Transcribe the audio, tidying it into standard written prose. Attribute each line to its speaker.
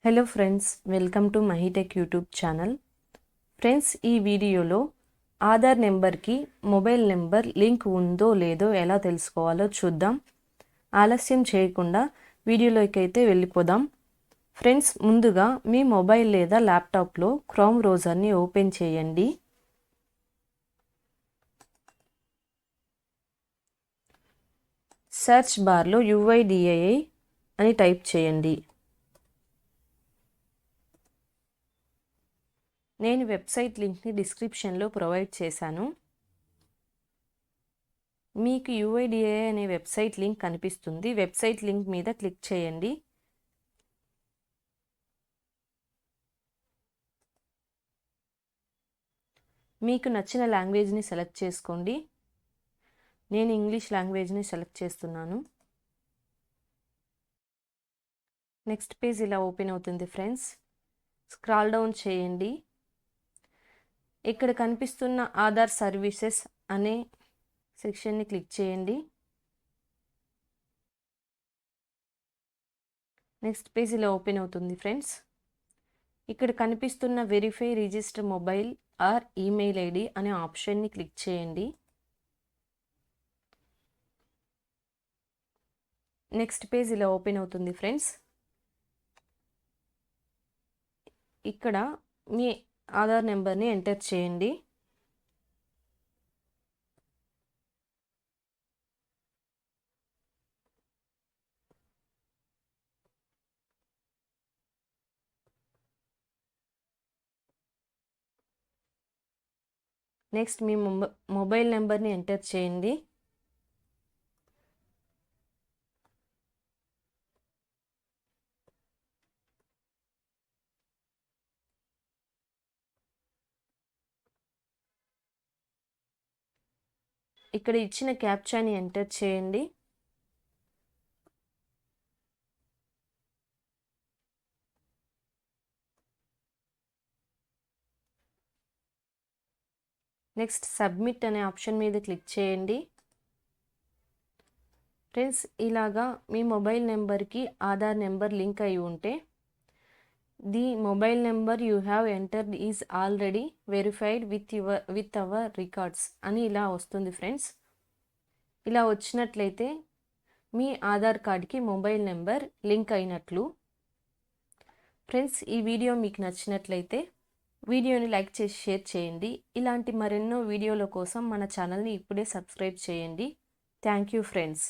Speaker 1: Hello friends, welcome to MahiTech YouTube channel. Friends, ఈ వీడియోలో ఆధార్ నెంబర్కి మొబైల్ నెంబర్ లింక్ ఉందో లేదో ఎలా తెలుసుకోవాలో చూద్దాం. ఆలస్యం చేయకుండా వీడియోలోకి అయితే వెళ్ళిపోదాం. ఫ్రెండ్స్, ముందుగా మీ మొబైల్ లేదా ల్యాప్టాప్లో క్రోమ్ బ్రౌజర్ని ఓపెన్ చేయండి. సెర్చ్ బార్లో UIDAI అని టైప్ చేయండి. నేను వెబ్సైట్ లింక్ని డిస్క్రిప్షన్లో ప్రొవైడ్ చేశాను. మీకు UIDAI అనే వెబ్సైట్ లింక్ కనిపిస్తుంది. వెబ్సైట్ లింక్ మీద క్లిక్ చేయండి. మీకు నచ్చిన లాంగ్వేజ్ని సెలెక్ట్ చేసుకోండి. నేను ఇంగ్లీష్ లాంగ్వేజ్ని సెలెక్ట్ చేస్తున్నాను. నెక్స్ట్ పేజ్ ఇలా ఓపెన్ అవుతుంది ఫ్రెండ్స్. స్క్రాల్ డౌన్ చేయండి. ఇక్కడ కనిపిస్తున్న ఆధార్ సర్వీసెస్ అనే సెక్షన్ని క్లిక్ చేయండి. నెక్స్ట్ పేజ్ ఇలా ఓపెన్ అవుతుంది ఫ్రెండ్స్. ఇక్కడ కనిపిస్తున్న verify register mobile are email ID అనే ఆప్షన్ని క్లిక్ చేయండి. నెక్స్ట్ పేజ్ ఇలా ఓపెన్ అవుతుంది ఫ్రెండ్స్. ఇక్కడ మీ ఆధార్ నెంబర్ని ఎంటర్ చేయండి. నెక్స్ట్ మీ మొబైల్ నెంబర్ని ఎంటర్ చేయండి. ఇక్కడ ఇచ్చిన క్యాప్చాని ఎంటర్ చేయండి. నెక్స్ట్ సబ్మిట్ అనే ఆప్షన్ మీద క్లిక్ చేయండి. ఫ్రెండ్స్, ఇలాగా మీ మొబైల్ నెంబర్కి ఆధార్ నెంబర్ లింక్ అయి ఉంటే the mobile number you have entered is already verified with our records అని ఇలా వస్తుంది ఫ్రెండ్స్. ఇలా వచ్చినట్లయితే మీ ఆధార్ కార్డ్కి మొబైల్ నెంబర్ లింక్ అయినట్లు. ఫ్రెండ్స్, ఈ వీడియో మీకు నచ్చినట్లయితే వీడియోని లైక్ చేసి షేర్ చేయండి. ఇలాంటి మరెన్నో వీడియోల కోసం మన ఛానల్ని ఇప్పుడే సబ్స్క్రైబ్ చేయండి. Thank you friends.